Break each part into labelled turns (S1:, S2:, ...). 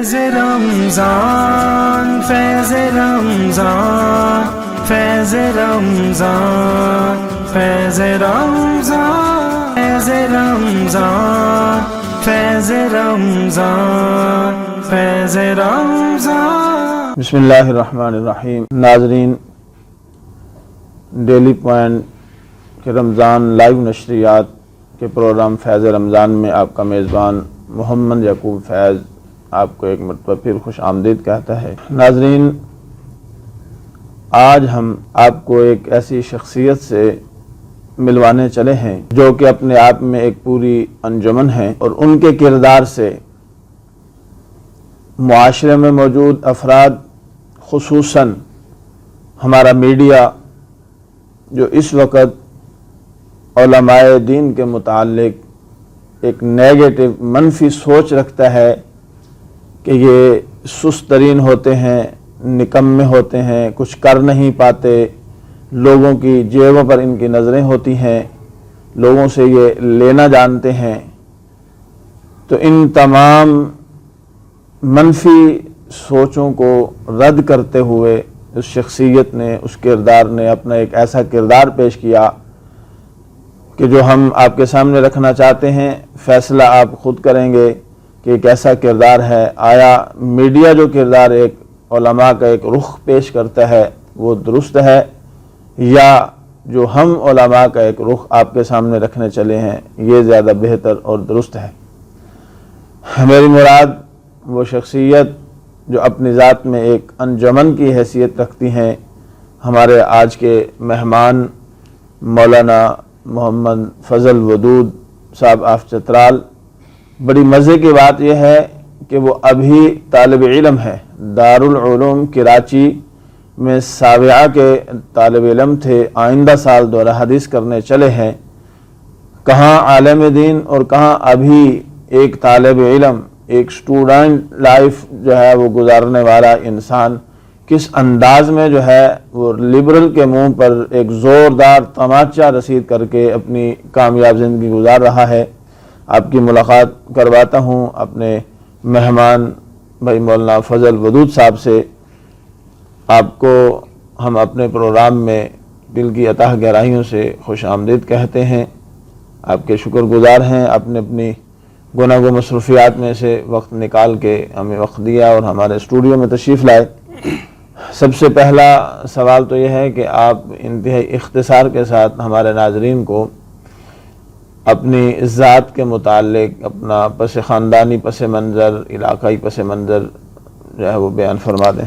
S1: فیض رمضان فیض رمضان فیض رمضان فیض رمضان فیض رمضان فیض رمضان فیض رمضان.
S2: بسم اللہ الرحمن الرحیم. ناظرین، ڈیلی پوائنٹ کے رمضان لائیو نشریات کے پروگرام فیض رمضان میں آپ کا میزبان محمد یعقوب فیض آپ کو ایک مرتبہ پھر خوش آمدید کہتا ہے. ناظرین، آج ہم آپ کو ایک ایسی شخصیت سے ملوانے چلے ہیں جو کہ اپنے آپ میں ایک پوری انجمن ہے، اور ان کے کردار سے معاشرے میں موجود افراد، خصوصاً ہمارا میڈیا جو اس وقت علماء دین کے متعلق ایک نیگیٹو منفی سوچ رکھتا ہے کہ یہ سست ترین ہوتے ہیں، نکمے ہوتے ہیں، کچھ کر نہیں پاتے، لوگوں کی جیبوں پر ان کی نظریں ہوتی ہیں، لوگوں سے یہ لینا جانتے ہیں. تو ان تمام منفی سوچوں کو رد کرتے ہوئے اس شخصیت نے، اس کردار نے اپنا ایک ایسا کردار پیش کیا کہ جو ہم آپ کے سامنے رکھنا چاہتے ہیں. فیصلہ آپ خود کریں گے کہ ایک ایسا کردار ہے، آیا میڈیا جو کردار ایک علماء کا ایک رخ پیش کرتا ہے وہ درست ہے، یا جو ہم علماء کا ایک رخ آپ کے سامنے رکھنے چلے ہیں یہ زیادہ بہتر اور درست ہے. میری مراد وہ شخصیت جو اپنی ذات میں ایک انجمن کی حیثیت رکھتی ہیں. ہمارے آج کے مہمان مولانا محمد فضل ودود صاحب آف چترال. بڑی مزے کی بات یہ ہے کہ وہ ابھی طالب علم ہے، دارالعلوم کراچی میں سابعہ کے طالب علم تھے، آئندہ سال دورہ حدیث کرنے چلے ہیں. کہاں عالم دین اور کہاں ابھی ایک طالب علم، ایک اسٹوڈنٹ لائف جو ہے وہ گزارنے والا انسان کس انداز میں جو ہے وہ لبرل کے منہ پر ایک زوردار تماچا رسید کر کے اپنی کامیاب زندگی گزار رہا ہے. آپ کی ملاقات کرواتا ہوں اپنے مہمان بھائی مولانا فضل ودود صاحب سے. آپ کو ہم اپنے پروگرام میں دل کی اتح گہرائیوں سے خوش آمدید کہتے ہیں. آپ کے شکر گزار ہیں، آپ نے اپنی گناہ و مصروفیات میں سے وقت نکال کے ہمیں وقت دیا اور ہمارے اسٹوڈیو میں تشریف لائے. سب سے پہلا سوال تو یہ ہے کہ آپ انتہائی اختصار کے ساتھ ہمارے ناظرین کو اپنی ذات کے متعلق اپنا پس خاندانی پس منظر، علاقائی پس منظر جو ہے وہ بیان فرما دیں.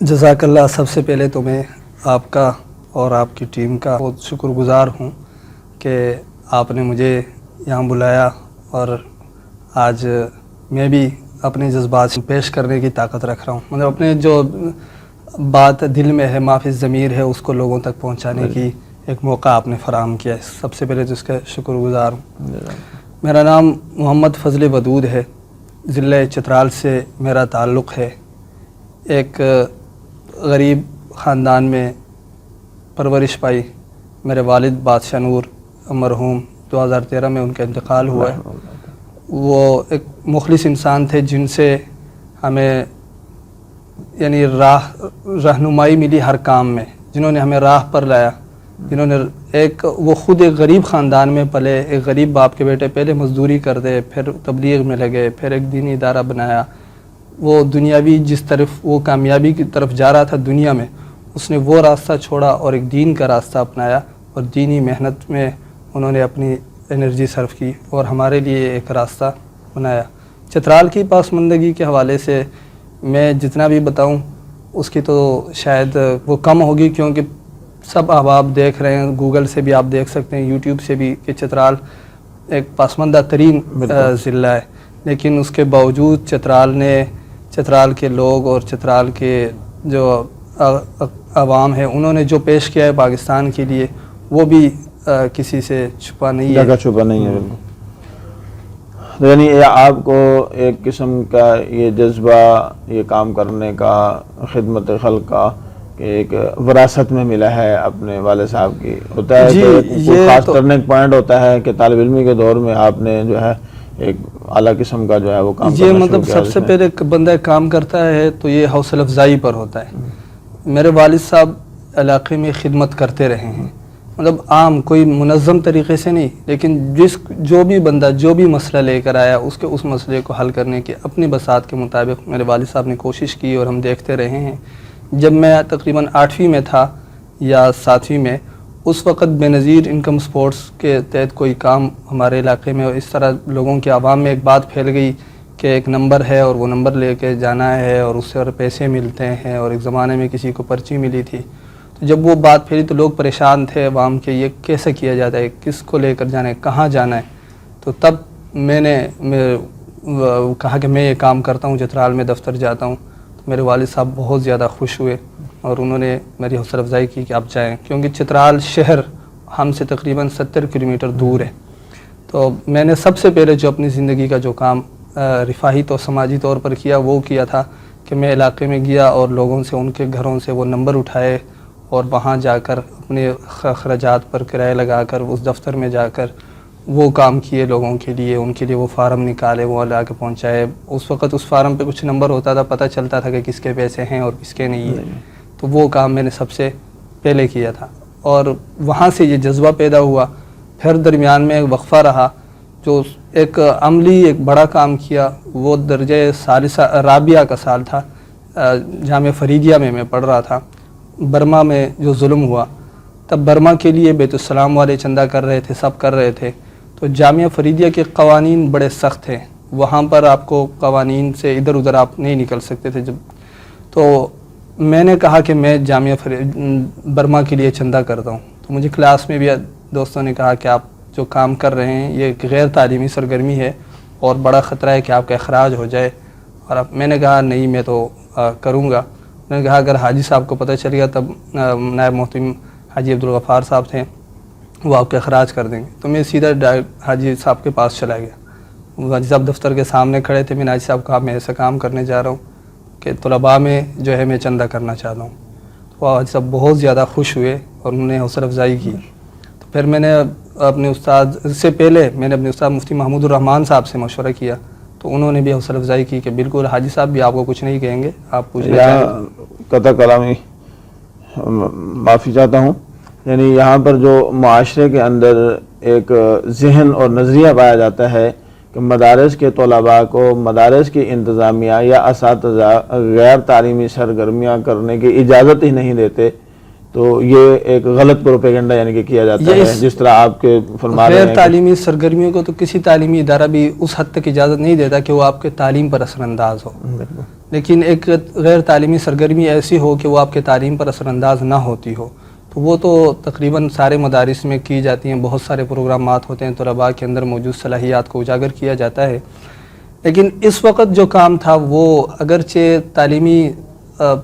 S3: جزاک اللہ. سب سے پہلے تو میں آپ کا اور آپ کی ٹیم کا بہت شکر گزار ہوں کہ آپ نے مجھے یہاں بلایا، اور آج میں بھی اپنے جذبات پیش کرنے کی طاقت رکھ رہا ہوں. مطلب اپنے جو بات دل میں ہے، ما فی الضمیر ہے، اس کو لوگوں تک پہنچانے کی ایک موقع آپ نے فراہم کیا ہے. سب سے پہلے تو اس کا شکر گزار ہوں. میرا نام محمد فضل ودود ہے، ضلع چترال سے میرا تعلق ہے. ایک غریب خاندان میں پرورش پائی. میرے والد بادشاہ نور مرحوم 2013 میں ان کا انتقال ہوا ہے. وہ ایک مخلص انسان تھے جن سے ہمیں یعنی رہنمائی ملی ہر کام میں، جنہوں نے ہمیں راہ پر لایا، جنہوں نے وہ خود ایک غریب خاندان میں پلے، ایک غریب باپ کے بیٹے، پہلے مزدوری کرتے، پھر تبلیغ میں لگے، پھر ایک دینی ادارہ بنایا. وہ دنیاوی جس طرف وہ کامیابی کی طرف جا رہا تھا دنیا میں، اس نے وہ راستہ چھوڑا اور ایک دین کا راستہ اپنایا، اور دینی محنت میں انہوں نے اپنی انرجی صرف کی اور ہمارے لیے ایک راستہ بنایا. چترال کی پاسماندگی کے حوالے سے میں جتنا بھی بتاؤں اس کی تو شاید وہ کم ہوگی، کیونکہ سب احباب دیکھ رہے ہیں، گوگل سے بھی آپ دیکھ سکتے ہیں، یوٹیوب سے بھی، کہ چترال ایک پسماندہ ترین ضلع ہے. لیکن اس کے باوجود چترال کے لوگ اور چترال کے جو عوام ہے انہوں نے جو پیش کیا ہے پاکستان کے لیے وہ بھی کسی سے چھپا نہیں ہے.
S2: جگہ چھپا نہیں ہے. یعنی آپ کو ایک قسم کا یہ جذبہ، یہ کام کرنے کا، خدمت خلق کا کہ ایک وراثت میں ملا ہے اپنے والد صاحب کی. ہوتا ہے کہ خاص ٹرننگ پوائنٹ ہوتا ہے کہ طالب علمی کے دور میں آپ نے جو ہے ایک اعلیٰ قسم کا جو ہے وہ کام
S3: یہ
S2: کرنا
S3: مطلب
S2: شروع کیا
S3: سب سے
S2: اس میں؟
S3: پہلے ایک بندہ کام کرتا ہے تو یہ حوصلہ افزائی پر ہوتا ہے. میرے والد صاحب علاقے میں خدمت کرتے رہے ہیں، مطلب عام کوئی منظم طریقے سے نہیں، لیکن جو بھی بندہ جو بھی مسئلہ لے کر آیا اس مسئلے کو حل کرنے کی اپنی بساط کے مطابق میرے والد صاحب نے کوشش کی، اور ہم دیکھتے رہے ہیں. جب میں تقریباً 8ویں میں تھا یا 7ویں میں، اس وقت بے نظیر انکم سپورٹس کے تحت کوئی کام ہمارے علاقے میں، اس طرح لوگوں کے عوام میں ایک بات پھیل گئی کہ ایک نمبر ہے اور وہ نمبر لے کے جانا ہے اور اس سے اور پیسے ملتے ہیں، اور ایک زمانے میں کسی کو پرچی ملی تھی. تو جب وہ بات پھیلی تو لوگ پریشان تھے عوام کے، یہ کیسے کیا جاتا ہے، کس کو لے کر جانا ہے، کہاں جانا ہے. تو تب میں نے کہا کہ میں یہ کام کرتا ہوں، چترال میں دفتر جاتا ہوں. تو میرے والد صاحب بہت زیادہ خوش ہوئے اور انہوں نے میری حوصلہ افزائی کی کہ آپ جائیں، کیونکہ چترال شہر ہم سے تقریباً 70 کلومیٹر دور ہے. تو میں نے سب سے پہلے جو اپنی زندگی کا جو کام رفاہی تو سماجی طور پر کیا وہ کیا تھا کہ میں علاقے میں گیا اور لوگوں سے ان کے گھروں سے وہ نمبر اٹھائے اور وہاں جا کر اپنے اخراجات پر کرایہ لگا کر اس دفتر میں جا کر وہ کام کیے لوگوں کے لیے، ان کے لیے وہ فارم نکالے، وہ لا کے پہنچائے. اس وقت اس فارم پہ کچھ نمبر ہوتا تھا، پتہ چلتا تھا کہ کس کے پیسے ہیں اور کس کے نہیں ہیں. تو وہ کام میں نے سب سے پہلے کیا تھا اور وہاں سے یہ جذبہ پیدا ہوا. پھر درمیان میں ایک وقفہ رہا، جو ایک عملی ایک بڑا کام کیا وہ درجہ ثالثہ رابعہ کا سال تھا. جامعہ فریدیہ میں پڑھ رہا تھا. برما میں جو ظلم ہوا تب برما کے لیے بیت السلام والے چندہ کر رہے تھے، سب کر رہے تھے. تو جامعہ فریدیہ کے قوانین بڑے سخت تھے، وہاں پر آپ کو قوانین سے ادھر ادھر آپ نہیں نکل سکتے تھے. تو میں نے کہا کہ میں جامعہ برما کے لیے چندہ کرتا ہوں. تو مجھے کلاس میں بھی دوستوں نے کہا کہ آپ جو کام کر رہے ہیں یہ ایک غیر تعلیمی سرگرمی ہے اور بڑا خطرہ ہے کہ آپ کا اخراج ہو جائے. اور میں نے کہا نہیں، میں تو کروں گا. میں نے کہا اگر حاجی صاحب کو پتہ چل گیا، تب نائب محتم حاجی عبدالغفار صاحب تھے، وہ آپ کے اخراج کر دیں گے. تو میں سیدھا حاجی صاحب کے پاس چلا گیا. حاجی صاحب دفتر کے سامنے کھڑے تھے. میں نے حاجی صاحب کہا میں ایسا کام کرنے جا رہا ہوں کہ طلباء میں جو ہے میں چندہ کرنا چاہتا ہوں. تو حاجی صاحب بہت زیادہ خوش ہوئے اور انہوں نے حوصلہ افزائی کی. تو پھر میں نے اپنے استاد سے پہلے میں نے اپنے استاد مفتی محمود الرحمان صاحب سے مشورہ کیا، تو انہوں نے بھی حوصلہ افزائی کی کہ بالکل حاجی صاحب بھی آپ کو کچھ نہیں کہیں گے، آپ پوچھنا چاہیں.
S2: قطع کلامی معافی چاہتا ہوں. یعنی یہاں پر جو معاشرے کے اندر ایک ذہن اور نظریہ پایا جاتا ہے کہ مدارس کے طلباء کو مدارس کی انتظامیہ یا اساتذہ غیر تعلیمی سرگرمیاں کرنے کی اجازت ہی نہیں دیتے، تو یہ ایک غلط پروپیگنڈا یعنی کہ کیا جاتا ہے. جس طرح آپ کے فرما رہے ہیں
S3: غیر تعلیمی سرگرمیوں کو تو کسی تعلیمی ادارہ بھی اس حد تک اجازت نہیں دیتا کہ وہ آپ کے تعلیم پر اثر انداز ہو، لیکن ایک غیر تعلیمی سرگرمی ایسی ہو کہ وہ آپ کے تعلیم پر اثر انداز نہ ہوتی ہو، تو وہ تو تقریباً سارے مدارس میں کی جاتی ہیں. بہت سارے پروگرامات ہوتے ہیں، طلباء کے اندر موجود صلاحیات کو اجاگر کیا جاتا ہے. لیکن اس وقت جو کام تھا وہ اگرچہ تعلیمی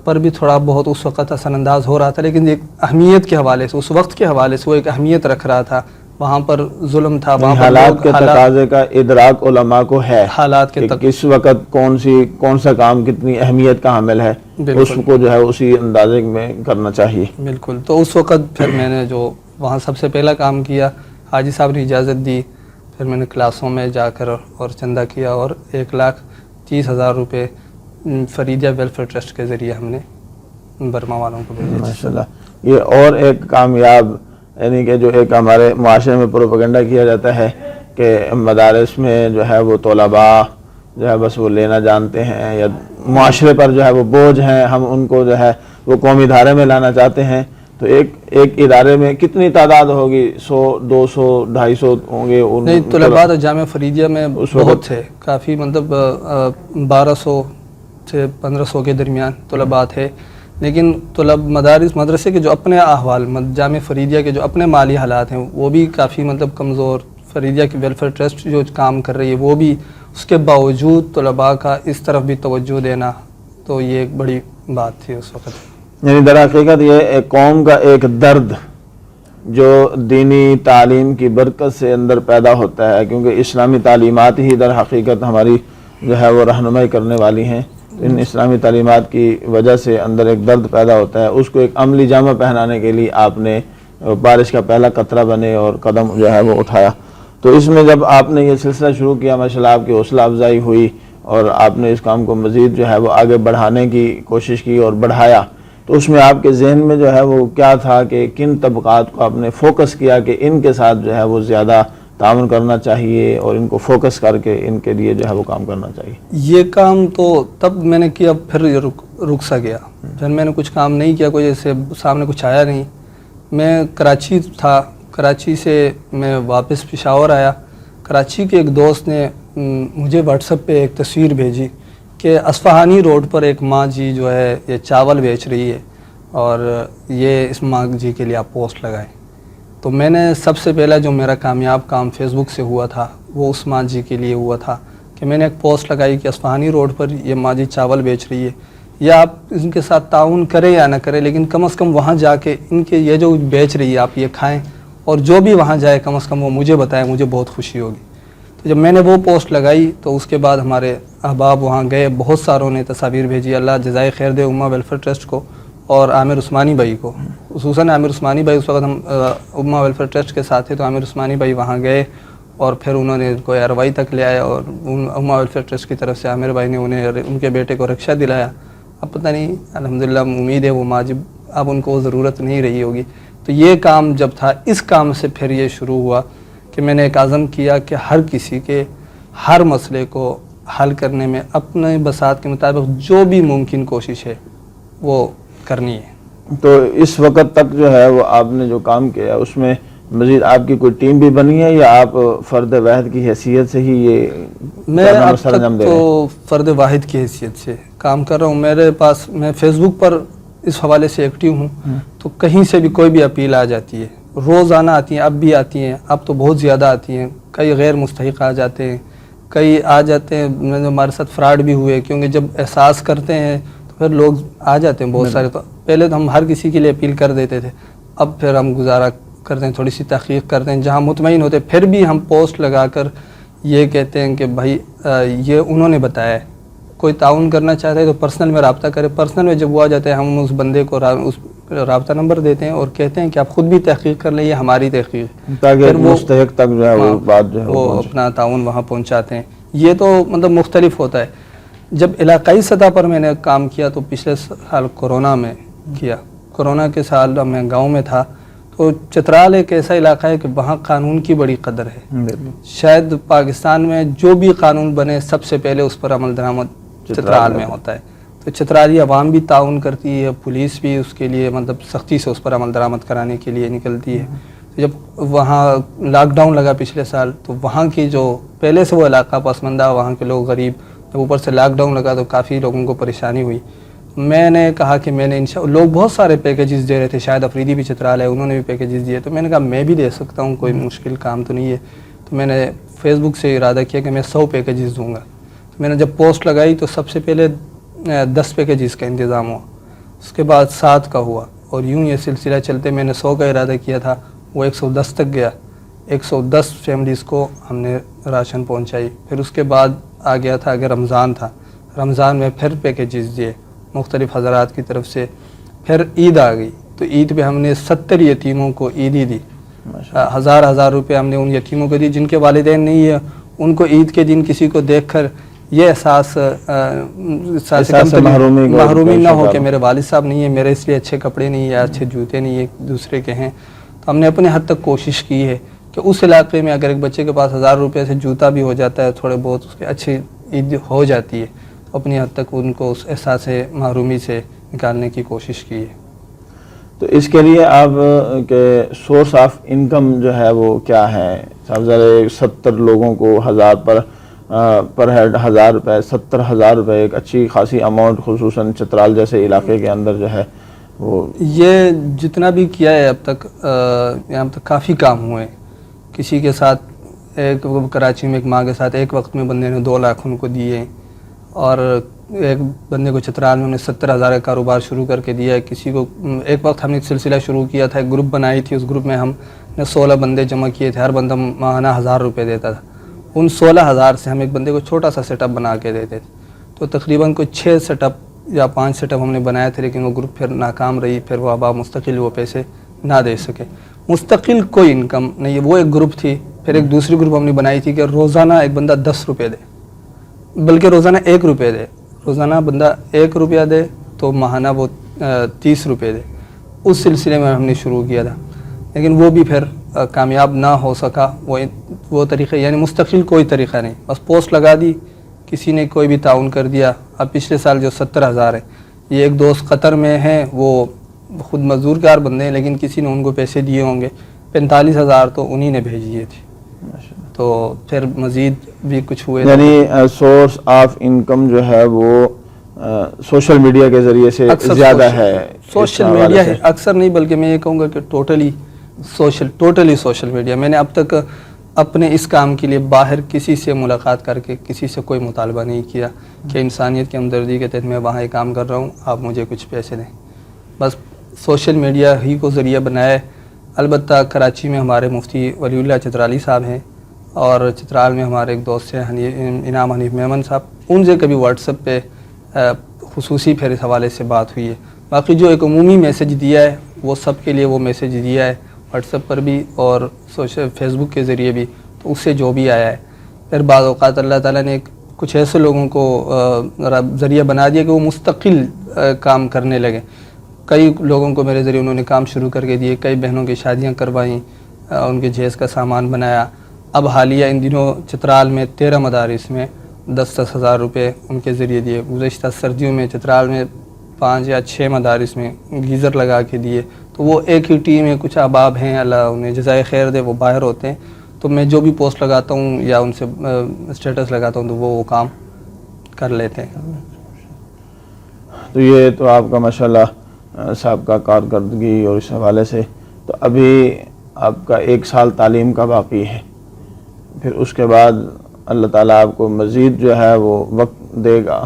S3: پر بھی تھوڑا بہت اس وقت اثر انداز ہو رہا تھا، لیکن ایک اہمیت کے حوالے سے، اس وقت کے حوالے سے وہ ایک اہمیت رکھ رہا تھا. وہاں پر ظلم تھا، وہاں پر
S2: حالات کے تقاضے کا ادراک علماء کو ہے،
S3: حالات کے
S2: کہ کس وقت کون سا کام کتنی اہمیت کا حامل ہے، اس کو جو ہے اسی اندازے میں کرنا چاہیے.
S3: بالکل. تو اس وقت پھر میں نے جو وہاں سب سے پہلا کام کیا، حاجی صاحب نے اجازت دی، پھر میں نے کلاسوں میں جا کر اور چندہ کیا اور 1,30,000 روپے فریدیہ ویلفیئر ٹرسٹ کے ذریعے ہم نے برما والوں کو بھیجے.
S2: ماشاءاللہ. یہ اور ایک کامیاب یعنی کہ جو ایک ہمارے معاشرے میں پروپیگنڈا کیا جاتا ہے کہ مدارس میں جو ہے وہ طلباء جو ہے بس وہ لینا جانتے ہیں یا معاشرے پر جو ہے وہ بوجھ ہیں، ہم ان کو جو ہے وہ قومی ادارے میں لانا چاہتے ہیں. تو ایک ادارے میں کتنی تعداد ہوگی؟ 100 200 250 ہوں گے؟
S3: نہیں، طلباء تو جامعہ فریدیہ میں بہت تھے، کافی، مطلب 1200 سے 1500 کے درمیان طلباء تھے. لیکن مدرسے کے جو اپنے احوال، جامعہ فریدیہ کے جو اپنے مالی حالات ہیں وہ بھی کافی مطلب کمزور. فریدیہ کی ویلفیئر ٹرسٹ جو کام کر رہی ہے وہ بھی، اس کے باوجود طلباء کا اس طرف بھی توجہ دینا، تو یہ ایک بڑی بات تھی اس وقت.
S2: یعنی در حقیقت یہ ایک قوم کا ایک درد جو دینی تعلیم کی برکت سے اندر پیدا ہوتا ہے، کیونکہ اسلامی تعلیمات ہی در حقیقت ہماری جو ہے وہ رہنمائی کرنے والی ہیں. ان اسلامی تعلیمات کی وجہ سے اندر ایک درد پیدا ہوتا ہے، اس کو ایک عملی جامہ پہنانے کے لیے آپ نے بارش کا پہلا قطرہ بنے اور قدم جو ہے وہ اٹھایا. تو اس میں جب آپ نے یہ سلسلہ شروع کیا، ماشاءاللہ آپ کی حوصلہ افزائی ہوئی اور آپ نے اس کام کو مزید جو ہے وہ آگے بڑھانے کی کوشش کی اور بڑھایا، تو اس میں آپ کے ذہن میں جو ہے وہ کیا تھا کہ کن طبقات کو آپ نے فوکس کیا کہ ان کے ساتھ جو ہے وہ زیادہ تعاون کرنا چاہیے اور ان کو فوکس کر کے ان کے لیے جو ہے وہ کام کرنا چاہیے؟
S3: یہ کام تو تب میں نے کیا، پھر یہ رک سا گیا. پھر میں نے کچھ کام نہیں کیا، کوئی جیسے سامنے کچھ آیا نہیں. میں کراچی تھا، کراچی سے میں واپس پشاور آیا. کراچی کے ایک دوست نے مجھے واٹس ایپ پہ ایک تصویر بھیجی کہ اصفہانی روڈ پر ایک ماں جی جو ہے یہ چاول بیچ رہی ہے اور یہ اس ماں جی کے لیے آپ پوسٹ لگائیں. تو میں نے سب سے پہلا جو میرا کامیاب کام فیس بک سے ہوا تھا وہ اس ماں جی کے لیے ہوا تھا کہ میں نے ایک پوسٹ لگائی کہ اصفہانی روڈ پر یہ ماں جی چاول بیچ رہی ہے، یا آپ ان کے ساتھ تعاون کریں یا نہ کریں، لیکن کم از کم وہاں جا کے ان کے یہ جو بیچ رہی ہے آپ یہ کھائیں، اور جو بھی وہاں جائے کم از کم وہ مجھے بتائے، مجھے بہت خوشی ہوگی. تو جب میں نے وہ پوسٹ لگائی تو اس کے بعد ہمارے احباب وہاں گئے، بہت ساروں نے تصاویر بھیجی. اللہ جزائے خیر دے امہ ویلفیئر ٹرسٹ کو اور عامر عثمانی بھائی کو، خصوصاً عامر عثمانی بھائی. اس وقت ہم امہ ویلفیئر ٹرسٹ کے ساتھ تھے، تو عامر عثمانی بھائی وہاں گئے اور پھر انہوں نے ان کو ایروائی تک لے آئے، اور امہ ویلفیئر ٹرسٹ کی طرف سے عامر بھائی نے انہیں ان کے بیٹے کو رکشہ دلایا. اب پتہ نہیں، الحمدللہ امید ہے وہ ماجب اب ان کو ضرورت نہیں رہی ہوگی. تو یہ کام جب تھا، اس کام سے پھر یہ شروع ہوا کہ میں نے ایک عزم کیا کہ ہر کسی کے ہر مسئلے کو حل کرنے میں اپنے بساط کے مطابق جو بھی ممکن کوشش ہے وہ کرنی ہے.
S2: تو اس وقت تک جو ہے وہ آپ نے جو کام کیا اس میں مزید آپ کی کوئی ٹیم بھی بنی ہے یا آپ فرد واحد کی حیثیت سے ہی یہ
S3: میں اب تک تو فرد واحد کی حیثیت سے کام کر رہا ہوں. میرے پاس، میں فیس بک پر اس حوالے سے ایکٹیو ہوں، تو کہیں سے بھی کوئی بھی اپیل آ جاتی ہے، روزانہ آتی ہیں، اب بھی آتی ہیں، اب تو بہت زیادہ آتی ہیں. کئی غیر مستحق آ جاتے ہیں، کئی آ جاتے ہیں ہمارے ساتھ فراڈ بھی ہوئے، کیونکہ جب احساس کرتے ہیں تو پھر لوگ آ جاتے ہیں بہت سارے. تو پہلے تو ہم ہر کسی کے لیے اپیل کر دیتے تھے، اب پھر ہم گزارا کرتے ہیں، تھوڑی سی تحقیق کرتے ہیں، جہاں مطمئن ہوتے پھر بھی ہم پوسٹ لگا کر یہ کہتے ہیں کہ بھائی یہ انہوں نے بتایا ہے. کوئی تعاون کرنا چاہتا ہے تو پرسنل میں رابطہ کرے. پرسنل میں جب وہ آ جاتے ہیں ہم اس بندے کو اس رابطہ نمبر دیتے ہیں اور کہتے ہیں کہ آپ خود بھی تحقیق کر لیں، یہ ہماری تحقیق ہے،
S2: تاکہ مستحق تک جو ہے وہ بات جو ہے
S3: وہ اپنا تعاون وہاں پہنچاتے ہیں. یہ تو مطلب مختلف ہوتا ہے. جب علاقائی سطح پر میں نے کام کیا تو پچھلے سال کورونا میں کیا. کورونا کے سال میں گاؤں میں تھا. تو چترال ایک ایسا علاقہ ہے کہ وہاں قانون کی بڑی قدر ہے. شاید پاکستان میں جو بھی قانون بنے سب سے پہلے اس پر عمل درآمد چترال میں ہوتا ہے. تو چترالی عوام بھی تعاون کرتی ہے، پولیس بھی اس کے لیے مطلب سختی سے اس پر عمل درآمد کرانے کے لیے نکلتی ہے. جب وہاں لاک ڈاؤن لگا پچھلے سال تو وہاں کی جو پہلے سے وہ علاقہ پسماندہ، وہاں کے لوگ غریب، جب اوپر سے لاک ڈاؤن لگا تو کافی لوگوں کو پریشانی ہوئی. میں نے کہا کہ میں نے لوگ بہت سارے پیکیجز دے رہے تھے، شاید افریدی بھی چترال ہے، انہوں نے بھی پیکیجز دیے. تو میں نے کہا میں بھی دے سکتا ہوں، کوئی مشکل کام تو نہیں ہے. تو میں نے فیس بک سے ارادہ کیا کہ میں 100 پیکیجز دوں گا. تو میں نے جب پوسٹ لگائی تو سب سے پہلے 10 پیکیجز کا انتظام ہوا، اس کے بعد 7 کا ہوا، اور یوں یہ سلسلہ چلتے میں نے 100 کا ارادہ کیا تھا، وہ 110 تک گیا. 110 فیملیز کو ہم نے راشن پہنچائی. پھر اس کے بعد آ گیا تھا اگر رمضان تھا، رمضان میں پھر پیکیجز دیے مختلف حضرات کی طرف سے. پھر عید آ گئی تو عید پہ ہم نے 70 یتیموں کو عیدی دی. 1000 روپے ہم نے ان یتیموں کو دی جن کے والدین نہیں ہے. ان کو عید کے دن کسی کو دیکھ کر یہ احساس محرومی نہ ہو کہ میرے والد صاحب نہیں ہیں، میرے اس لیے اچھے کپڑے نہیں ہیں، اچھے جوتے نہیں ہیں، دوسرے کے ہیں. تو ہم نے اپنے حد تک کوشش کی ہے کہ اس علاقے میں اگر ایک بچے کے پاس 1000 روپے سے جوتا بھی ہو جاتا ہے، تھوڑے بہت اس کے اچھی عید ہو جاتی ہے، تو اپنی حد تک ان کو اس احساس محرومی سے نکالنے کی کوشش کی ہے.
S2: تو اس کے لیے آپ کے سورس آف انکم جو ہے وہ کیا ہے؟ صاحب ذرا 70 لوگوں کو 1000 پر ہیڈ 1000 روپے، 70,000 روپے ایک اچھی خاصی اماؤنٹ، خصوصاً چترال جیسے علاقے کے اندر جو ہے وہ
S3: یہ جتنا بھی کیا ہے اب تک یہاں تک کافی کام ہوئے. کسی کے ساتھ ایک کراچی میں ایک ماں کے ساتھ ایک وقت میں بندے نے 2 لاکھ ان کو دیے، اور ایک بندے کو چترال میں انہیں 70,000 کا کاروبار شروع کر کے دیا ہے. کسی کو ایک وقت ہم نے ایک سلسلہ شروع کیا تھا، ایک گروپ بنائی تھی، اس گروپ میں ہم نے 16 بندے جمع کیے تھے، ہر بندہ ماہانہ 1000 روپے دیتا تھا. ان 16,000 سے ہم ایک بندے کو چھوٹا سا سیٹ اپ بنا کے دیتے تھے. تو تقریباً کوئی 6 سیٹ اپ یا 5 سیٹ اپ ہم نے بنائے تھے، لیکن وہ گروپ پھر ناکام رہی. پھر وہ اب مستقل وہ پیسے نہ دے سکے. مستقل کوئی انکم نہیں، وہ ایک گروپ تھی پھر ایک دوسری گروپ ہم نے بنائی تھی کہ روزانہ ایک بندہ 10 روپے دے، بلکہ روزانہ 1 روپے دے، روزانہ بندہ 1 روپیہ دے تو ماہانہ وہ 30 روپے دے. اس سلسلے میں ہم نے شروع کیا تھا، لیکن وہ بھی پھر کامیاب نہ ہو سکا. وہ طریقہ یعنی مستقل کوئی طریقہ نہیں، بس پوسٹ لگا دی، کسی نے کوئی بھی تعاون کر دیا. اب پچھلے سال جو 70,000 ہے، یہ ایک دوست قطر میں ہیں، وہ خود مزدور کار بندے ہیں، لیکن کسی نے ان کو پیسے دیے ہوں گے، 45,000 تو انہی نے بھیج دیے تھے. تو پھر مزید بھی کچھ ہوئے.
S2: یعنی سورس آف انکم جو ہے وہ سوشل میڈیا کے ذریعے سے زیادہ ہے.
S3: سوشل میڈیا ہے اکثر نہیں، بلکہ میں یہ کہوں گا کہ ٹوٹلی سوشل میڈیا. میں نے اب تک اپنے اس کام کے لیے باہر کسی سے ملاقات کر کے کسی سے کوئی مطالبہ نہیں کیا کہ انسانیت کی ہمدردی کے تحت میں وہاں یہ کام کر رہا ہوں، آپ مجھے کچھ پیسے دیں. بس سوشل میڈیا ہی کو ذریعہ بنایا ہے. البتہ کراچی میں ہمارے مفتی ولی اللہ چترالی صاحب ہیں، اور چترال میں ہمارے ایک دوست ہیں انعام حنیف میمن صاحب، ان سے کبھی واٹس ایپ پہ خصوصی پھر اس حوالے سے بات ہوئی ہے. باقی جو ایک عمومی میسج دیا ہے وہ سب کے لیے وہ میسج دیا ہے، واٹس ایپ پر بھی اور فیس بک کے ذریعے بھی، تو اس سے جو بھی آیا ہے. پھر بعض اوقات اللہ تعالیٰ نے کچھ ایسے لوگوں کو ذریعہ بنا دیا کہ وہ مستقل کام کرنے لگے. کئی لوگوں کو میرے ذریعے انہوں نے کام شروع کر کے دیے، کئی بہنوں کی شادیاں کروائیں، ان کے جہیز کا سامان بنایا. اب حالیہ ان دنوں چترال میں 13 مدارس میں 10-10 ہزار روپے ان کے ذریعے دیے. گزشتہ سردیوں میں چترال میں 5 یا 6 مدارس میں گیزر لگا کے دیے. تو وہ ایک ہی ٹیم ہے، کچھ احباب ہیں، اللہ انہیں جزائے خیر دے، وہ باہر ہوتے ہیں. تو میں جو بھی پوسٹ لگاتا ہوں یا ان سے اسٹیٹس لگاتا ہوں تو وہ کام کر لیتے ہیں.
S2: تو یہ تو آپ کا ماشاءاللہ صاحب کا کارکردگی اور اس حوالے سے. تو ابھی آپ کا 1 سال تعلیم کا باقی ہے، پھر اس کے بعد اللہ تعالیٰ آپ کو مزید جو ہے وہ وقت دے گا.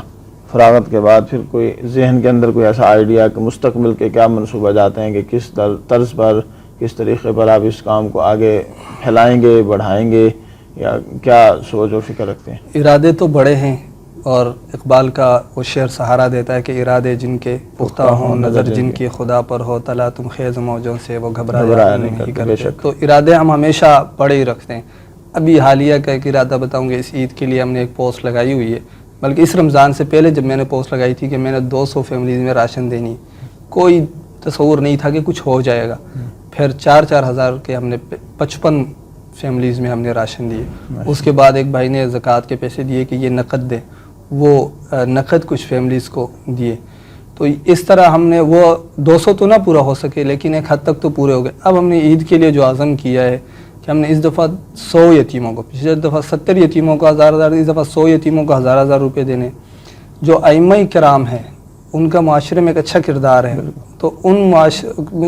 S2: فراغت کے بعد پھر کوئی ذہن کے اندر کوئی ایسا آئیڈیا کہ مستقبل کے کیا منصوبہ جاتے ہیں کہ کس طرز پر، کس طریقے پر آپ اس کام کو آگے پھیلائیں گے، بڑھائیں گے، یا کیا سوچ و فکر رکھتے ہیں؟
S3: ارادے تو بڑے ہیں، اور اقبال کا وہ شعر سہارا دیتا ہے کہ ارادے جن کے پختہ ہوں، نظر جن کی خدا پر ہو، تلا تم خیز موجوں سے وہ گھبرایا نہیں کرتے. تو ارادے ہم ہمیشہ بڑے ہی رکھتے ہیں. ابھی حالیہ کا ایک ارادہ بتاؤں گے. اس عید کے لیے ہم نے ایک پوسٹ لگائی ہوئی ہے، بلکہ اس رمضان سے پہلے جب میں نے پوسٹ لگائی تھی کہ میں نے 200 فیملیز میں راشن دینی، کوئی تصور نہیں تھا کہ کچھ ہو جائے گا. پھر 4-4 ہزار کے ہم نے 55 فیملیز میں ہم نے راشن دیے. اس کے بعد ایک بھائی نے زکوٰۃ کے پیسے دیے کہ یہ نقد دیں، وہ نقد کچھ فیملیز کو دیے. تو اس طرح ہم نے وہ 200 تو نہ پورا ہو سکے، لیکن ایک حد تک تو پورے ہو گئے. اب ہم نے عید کے لیے جو عزم کیا ہے کہ ہم نے اس دفعہ 100 یتیموں کو، پچھلے دفعہ 70 یتیموں کو 1000، اس دفعہ 100 یتیموں کو 1000 روپے دینے. جو ائمہ کرام ہیں ان کا معاشرے میں ایک اچھا کردار ہے، تو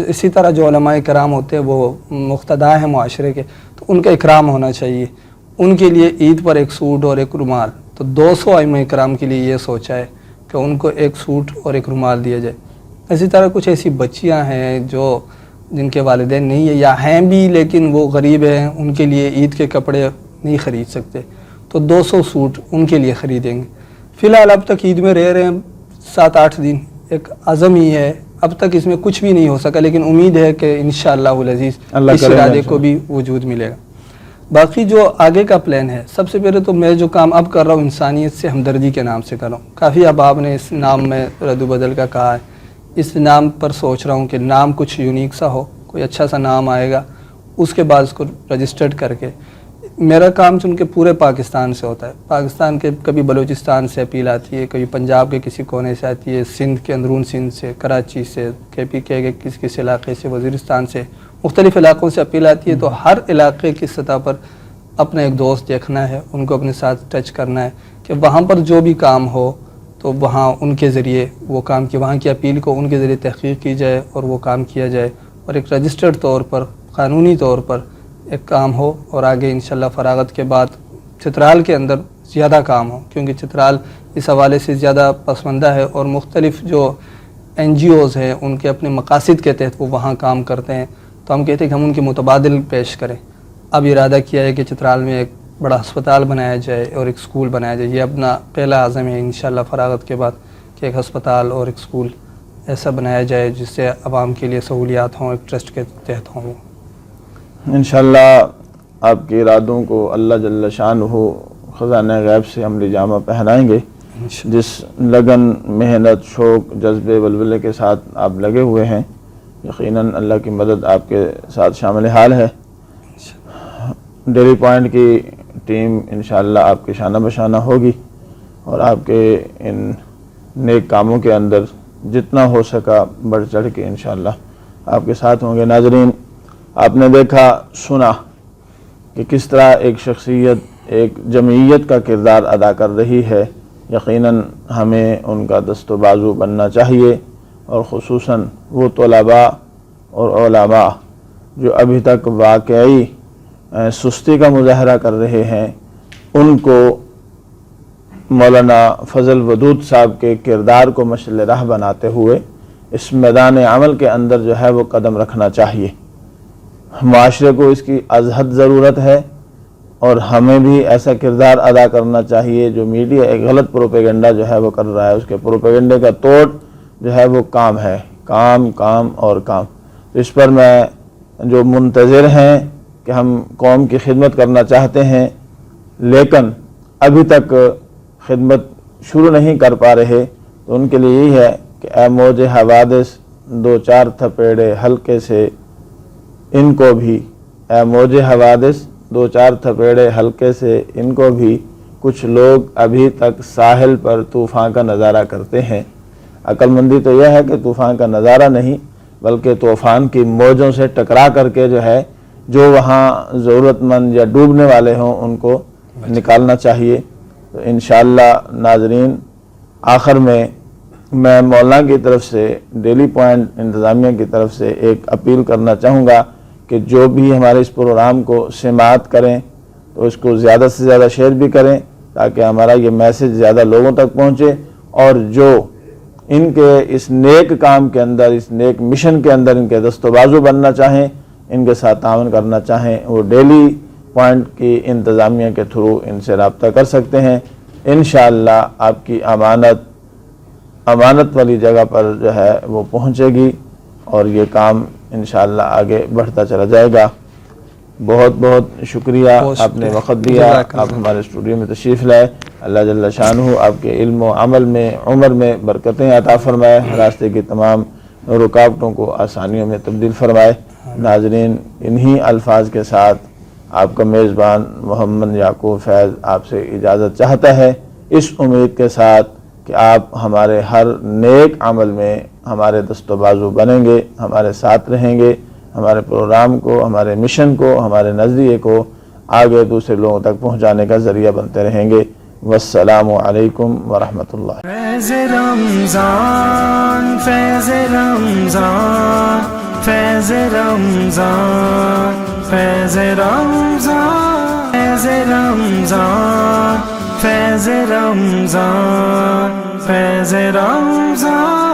S3: اسی طرح جو علماء کرام ہوتے ہیں وہ مقتدا ہیں معاشرے کے، تو ان کا اکرام ہونا چاہیے. ان کے لیے عید پر ایک سوٹ اور ایک رومال، تو 200 ائمہ کرام کے لیے یہ سوچا ہے کہ ان کو ایک سوٹ اور ایک رومال دیا جائے. اسی طرح کچھ ایسی بچیاں ہیں جو جن کے والدین نہیں ہیں یا ہیں بھی لیکن وہ غریب ہیں، ان کے لیے عید کے کپڑے نہیں خرید سکتے، تو 200 سوٹ ان کے لیے خریدیں گے. فی الحال اب تک عید میں رہ رہے ہیں 7-8 دن، ایک عزم ہی ہے. اب تک اس میں کچھ بھی نہیں ہو سکا، لیکن امید ہے کہ انشاءاللہ العزیز اس ارادے کو بھی وجود ملے گا. باقی جو آگے کا پلان ہے، سب سے پہلے تو میں جو کام اب کر رہا ہوں انسانیت سے ہمدردی کے نام سے کر رہا ہوں. کافی احباب نے اس نام میں رد و بدل کا کہا ہے. اس نام پر سوچ رہا ہوں کہ نام کچھ یونیک سا ہو، کوئی اچھا سا نام آئے گا، اس کے بعد اس کو رجسٹرڈ کر کے. میرا کام چونکہ پورے پاکستان سے ہوتا ہے. پاکستان کے کبھی بلوچستان سے اپیل آتی ہے، کبھی پنجاب کے کسی کونے سے آتی ہے، سندھ کے اندرون سندھ سے، کراچی سے، KPK کے کسی علاقے سے، وزیرستان سے، مختلف علاقوں سے اپیل آتی ہے. تو ہر علاقے کی سطح پر اپنا ایک دوست دیکھنا ہے، ان کو اپنے ساتھ ٹچ کرنا ہے کہ وہاں پر جو بھی کام ہو تو وہاں ان کے ذریعے وہ کام کی، وہاں کی اپیل کو ان کے ذریعے تحقیق کی جائے اور وہ کام کیا جائے، اور ایک رجسٹرڈ طور پر، قانونی طور پر ایک کام ہو. اور آگے انشاءاللہ فراغت کے بعد چترال کے اندر زیادہ کام ہو، کیونکہ چترال اس حوالے سے زیادہ پسماندہ ہے، اور مختلف جو NGOs ہیں ان کے اپنے مقاصد کے تحت وہ وہاں کام کرتے ہیں. تو ہم کہتے ہیں کہ ہم ان کے متبادل پیش کریں. اب ارادہ کیا ہے کہ چترال میں ایک بڑا ہسپتال بنایا جائے اور ایک سکول بنایا جائے. یہ اپنا پہلا عزم ہے انشاءاللہ فراغت کے بعد کہ ایک ہسپتال اور ایک سکول ایسا بنایا جائے جس سے عوام کے لیے سہولیات ہوں، ایک ٹرسٹ کے تحت ہوں.
S2: انشاءاللہ آپ کے ارادوں کو اللہ جل شانہ خزانہ غیب سے عملی جامہ پہنائیں گے. جس لگن، محنت، شوق، جذبے، ولولے کے ساتھ آپ لگے ہوئے ہیں، یقیناً اللہ کی مدد آپ کے ساتھ شامل حال ہے. ڈیلی پوائنٹ کی ٹیم انشاءاللہ آپ کے شانہ بشانہ ہوگی اور آپ کے ان نیک کاموں کے اندر جتنا ہو سکا بڑھ چڑھ کے انشاءاللہ آپ کے ساتھ ہوں گے. ناظرین، آپ نے دیکھا سنا کہ کس طرح ایک شخصیت ایک جمعیت کا کردار ادا کر رہی ہے. یقیناً ہمیں ان کا دست و بازو بننا چاہیے، اور خصوصاً وہ طلباء اور علماء جو ابھی تک واقعی سستی کا مظاہرہ کر رہے ہیں، ان کو مولانا فضل ودود صاحب کے کردار کو مشعل راہ بناتے ہوئے اس میدان عمل کے اندر جو ہے وہ قدم رکھنا چاہیے. معاشرے کو اس کی ازحد ضرورت ہے، اور ہمیں بھی ایسا کردار ادا کرنا چاہیے. جو میڈیا ایک غلط پروپیگنڈا جو ہے وہ کر رہا ہے، اس کے پروپیگنڈے کا توڑ جو ہے وہ کام ہے، کام کام اور کام. اس پر میں جو منتظر ہیں کہ ہم قوم کی خدمت کرنا چاہتے ہیں لیکن ابھی تک خدمت شروع نہیں کر پا رہے، تو ان کے لیے یہی ہے کہ اے موج حوادث دو چار تھپیڑے ہلکے سے ان کو بھی، اے موج حوادث دو چار تھپیڑے ہلکے سے ان کو بھی. کچھ لوگ ابھی تک ساحل پر طوفان کا نظارہ کرتے ہیں. عقل مندی تو یہ ہے کہ طوفان کا نظارہ نہیں بلکہ طوفان کی موجوں سے ٹکرا کر کے جو ہے جو وہاں ضرورت مند یا ڈوبنے والے ہوں ان کو نکالنا چاہیے. تو انشاءاللہ ناظرین، آخر میں مولانا کی طرف سے، ڈیلی پوائنٹ انتظامیہ کی طرف سے ایک اپیل کرنا چاہوں گا کہ جو بھی ہمارے اس پروگرام کو سماعت کریں تو اس کو زیادہ سے زیادہ شیئر بھی کریں تاکہ ہمارا یہ میسج زیادہ لوگوں تک پہنچے، اور جو ان کے اس نیک کام کے اندر، اس نیک مشن کے اندر ان کے دست و بازو بننا چاہیں، ان کے ساتھ تعاون کرنا چاہیں، وہ ڈیلی پوائنٹ کی انتظامیہ کے تھرو ان سے رابطہ کر سکتے ہیں. انشاءاللہ آپ کی امانت والی جگہ پر جو ہے وہ پہنچے گی اور یہ کام انشاءاللہ آگے بڑھتا چلا جائے گا. بہت بہت شکریہ، آپ نے وقت دیا، آپ ہمارے اسٹوڈیو میں تشریف لائے. اللہ جل شانہ آپ کے علم و عمل میں، عمر میں برکتیں عطا فرمائے، راستے کی تمام رکاوٹوں کو آسانیوں میں تبدیل فرمائے. ناظرین، انہی الفاظ کے ساتھ آپ کا میزبان محمد یعقوب فیض آپ سے اجازت چاہتا ہے، اس امید کے ساتھ کہ آپ ہمارے ہر نیک عمل میں ہمارے دست و بازو بنیں گے، ہمارے ساتھ رہیں گے، ہمارے پروگرام کو، ہمارے مشن کو، ہمارے نظریے کو آگے دوسرے لوگوں تک پہنچانے کا ذریعہ بنتے رہیں گے. والسلام علیکم ورحمۃ اللہ.
S1: فیض رمضان، فیض رمضان، فیض رمضان، فیض رمضان، فیض رمضان، فیض رمضان، فیض رمضان.